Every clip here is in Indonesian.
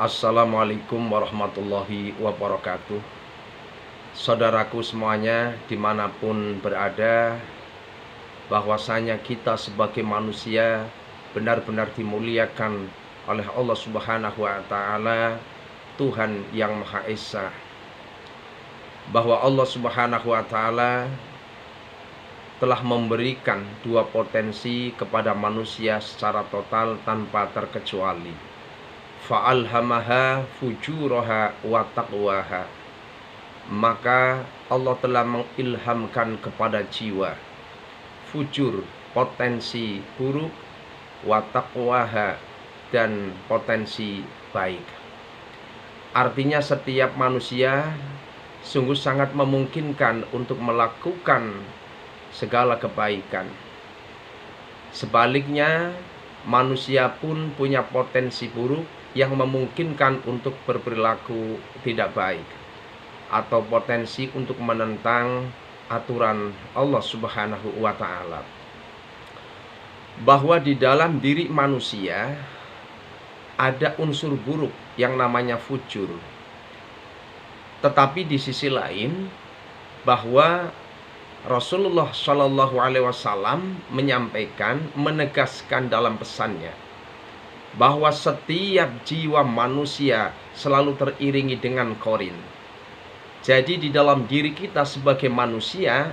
Assalamualaikum warahmatullahi wabarakatuh. Saudaraku semuanya dimanapun berada, bahwasanya kita sebagai manusia benar-benar dimuliakan oleh Allah Subhanahu wa Ta'ala, Tuhan yang Maha Esa. Bahwa Allah Subhanahu wa Ta'ala telah memberikan dua potensi kepada manusia secara total tanpa terkecuali. Fa'alhamaha fujuraha wa taqwaha. Maka Allah telah mengilhamkan kepada jiwa fujur, potensi buruk, wa taqwaha, dan potensi baik. Artinya setiap manusia sungguh sangat memungkinkan untuk melakukan segala kebaikan. Sebaliknya, manusia pun punya potensi buruk yang memungkinkan untuk berperilaku tidak baik, atau potensi untuk menentang aturan Allah Subhanahu wa Ta'ala. Bahwa di dalam diri manusia ada unsur buruk yang namanya fujur. Tetapi di sisi lain, bahwa Rasulullah Shallallahu Alaihi Wasallam menyampaikan, menegaskan dalam pesannya, bahwa setiap jiwa manusia selalu teriringi dengan korin. Jadi di dalam diri kita sebagai manusia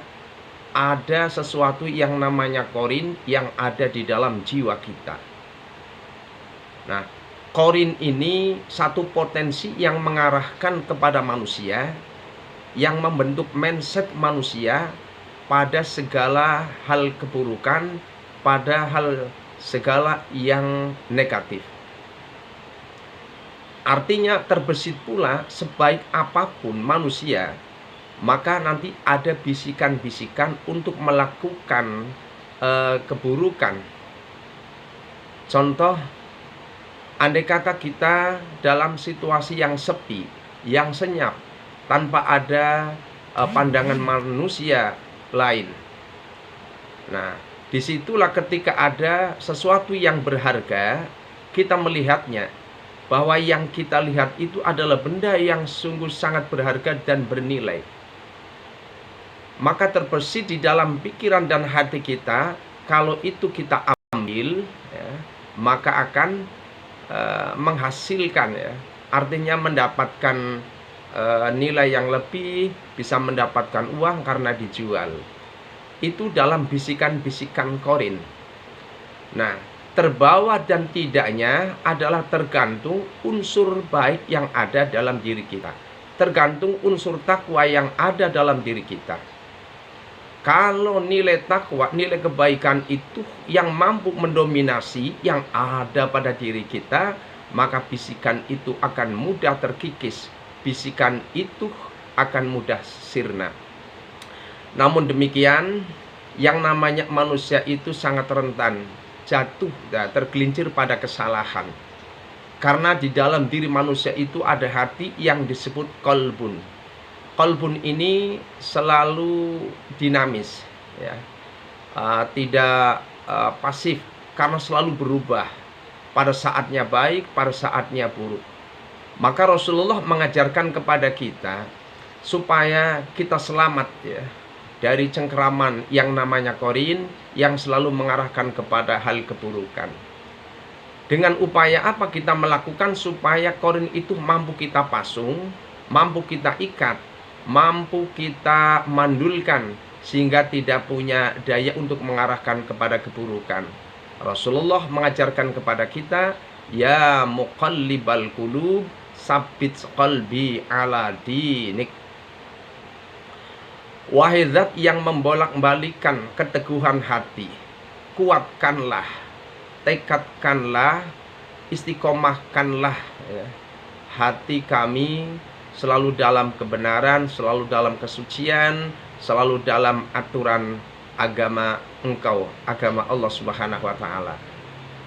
ada sesuatu yang namanya korin yang ada di dalam jiwa kita. Nah, korin ini satu potensi yang mengarahkan kepada manusia, yang membentuk mindset manusia pada segala hal keburukan, pada hal segala yang negatif. Artinya terbesit pula sebaik apapun manusia, maka nanti ada bisikan-bisikan untuk melakukan keburukan. Contoh, andai kata kita dalam situasi yang sepi, yang senyap, tanpa ada pandangan manusia lain. Nah, disitulah ketika ada sesuatu yang berharga, kita melihatnya, bahwa yang kita lihat itu adalah benda yang sungguh sangat berharga dan bernilai. Maka terbesit di dalam pikiran dan hati kita, kalau itu kita ambil, ya, maka akan menghasilkan, ya, artinya mendapatkan nilai yang lebih, bisa mendapatkan uang karena dijual. Itu dalam bisikan-bisikan korin. Nah, terbawa dan tidaknya adalah tergantung unsur baik yang ada dalam diri kita, tergantung unsur takwa yang ada dalam diri kita. Kalau nilai takwa, nilai kebaikan itu yang mampu mendominasi yang ada pada diri kita, maka bisikan itu akan mudah terkikis, bisikan itu akan mudah sirna. Namun demikian, yang namanya manusia itu sangat rentan jatuh, tergelincir pada kesalahan. Karena di dalam diri manusia itu ada hati yang disebut qalbun. Qalbun ini selalu dinamis, ya, tidak pasif, karena selalu berubah. Pada saatnya baik, pada saatnya buruk. Maka Rasulullah mengajarkan kepada kita supaya kita selamat, ya, dari cengkeraman yang namanya korin yang selalu mengarahkan kepada hal keburukan. Dengan upaya apa kita melakukan supaya korin itu mampu kita pasung, mampu kita ikat, mampu kita mandulkan, sehingga tidak punya daya untuk mengarahkan kepada keburukan. Rasulullah mengajarkan kepada kita, ya muqallibal qulub, sabbit qalbi ala dinik. Wahai zat yang membolak-balikan keteguhan hati, kuatkanlah, tekadkanlah, istiqomahkanlah, ya, hati kami selalu dalam kebenaran, selalu dalam kesucian, selalu dalam aturan agama Engkau, agama Allah Subhanahu wa Ta'ala.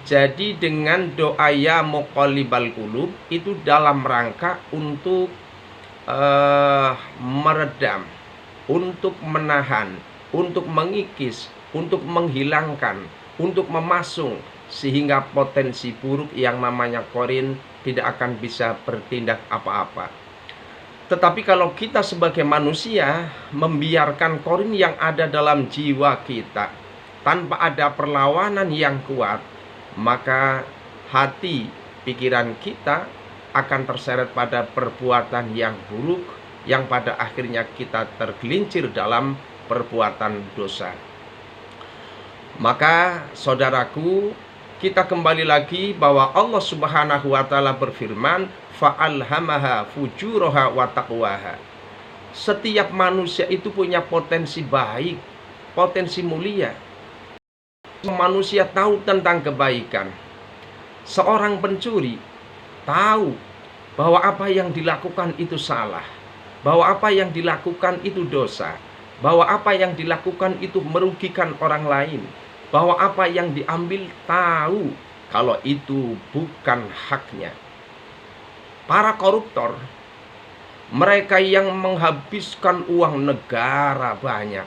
Jadi dengan doa ya muqallibal qulub itu dalam rangka untuk meredam, untuk menahan, untuk mengikis, untuk menghilangkan, untuk memasung sehingga potensi buruk yang namanya korin tidak akan bisa bertindak apa-apa. Tetapi kalau kita sebagai manusia membiarkan korin yang ada dalam jiwa kita tanpa ada perlawanan yang kuat, maka hati pikiran kita akan terseret pada perbuatan yang buruk, yang pada akhirnya kita tergelincir dalam perbuatan dosa. Maka saudaraku, kita kembali lagi bahwa Allah Subhanahu wa taala berfirman, fa'alhamaha fujuraha wa taqwaha. Setiap manusia itu punya potensi baik, potensi mulia. Manusia tahu tentang kebaikan. Seorang pencuri tahu bahwa apa yang dilakukan itu salah, bahwa apa yang dilakukan itu dosa, bahwa apa yang dilakukan itu merugikan orang lain, bahwa apa yang diambil tahu kalau itu bukan haknya. Para koruptor, mereka yang menghabiskan uang negara banyak,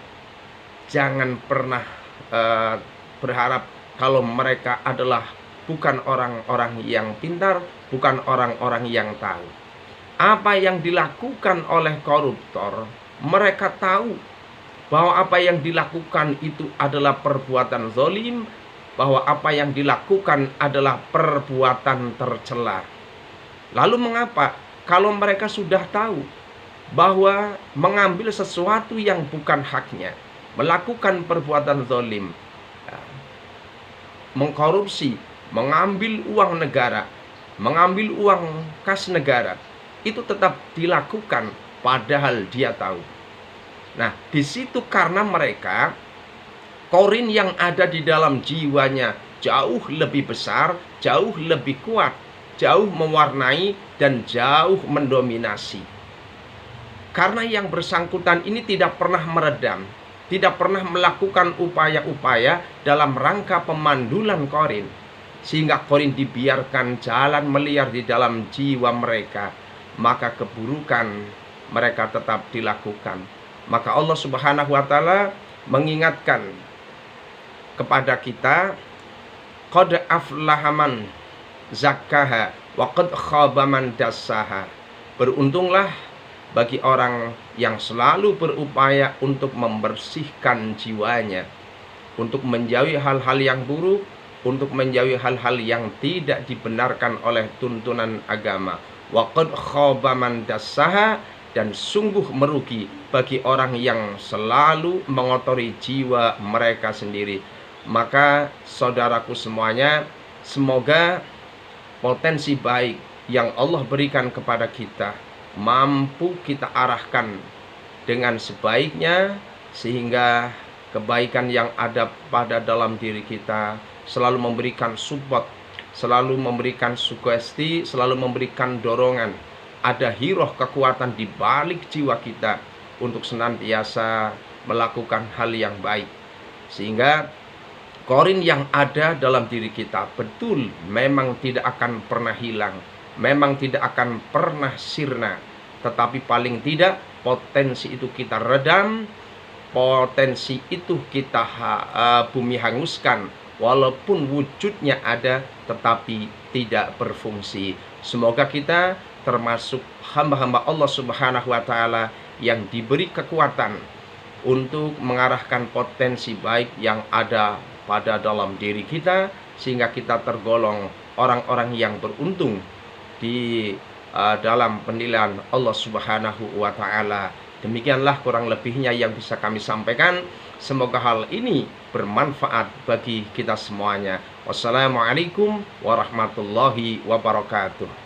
jangan pernah berharap kalau mereka adalah bukan orang-orang yang pintar, bukan orang-orang yang tahu. Apa yang dilakukan oleh koruptor, mereka tahu bahwa apa yang dilakukan itu adalah perbuatan zalim, bahwa apa yang dilakukan adalah perbuatan tercela. Lalu mengapa kalau mereka sudah tahu bahwa mengambil sesuatu yang bukan haknya, melakukan perbuatan zalim, mengkorupsi, mengambil uang negara, mengambil uang kas negara, itu tetap dilakukan padahal dia tahu. Nah, di situ karena mereka korin yang ada di dalam jiwanya jauh lebih besar, jauh lebih kuat, jauh mewarnai dan jauh mendominasi. Karena yang bersangkutan ini tidak pernah meredam, tidak pernah melakukan upaya-upaya dalam rangka pemandulan korin, sehingga korin dibiarkan jalan meliar di dalam jiwa mereka, maka keburukan mereka tetap dilakukan. Maka Allah Subhanahu wa taala mengingatkan kepada kita, qad aflaha man zakkaha wa qad khaba man dassaha. Beruntunglah bagi orang yang selalu berupaya untuk membersihkan jiwanya, untuk menjauhi hal-hal yang buruk, untuk menjauhi hal-hal yang tidak dibenarkan oleh tuntunan agama. Wa qad khaba man dassaha, dan sungguh merugi bagi orang yang selalu mengotori jiwa mereka sendiri. Maka saudaraku semuanya, semoga potensi baik yang Allah berikan kepada kita mampu kita arahkan dengan sebaiknya, sehingga kebaikan yang ada pada dalam diri kita selalu memberikan support, selalu memberikan sugesti, selalu memberikan dorongan. Ada hiroh kekuatan di balik jiwa kita untuk senantiasa melakukan hal yang baik, sehingga korin yang ada dalam diri kita betul memang tidak akan pernah hilang, memang tidak akan pernah sirna, tetapi paling tidak potensi itu kita redam, potensi itu kita bumi hanguskan, walaupun wujudnya ada tetapi tidak berfungsi. Semoga kita termasuk hamba-hamba Allah Subhanahu wa taala yang diberi kekuatan untuk mengarahkan potensi baik yang ada pada dalam diri kita, sehingga kita tergolong orang-orang yang beruntung di dalam penilaian Allah Subhanahu wa taala. Demikianlah kurang lebihnya yang bisa kami sampaikan. Semoga hal ini bermanfaat bagi kita semuanya. Wassalamualaikum warahmatullahi wabarakatuh.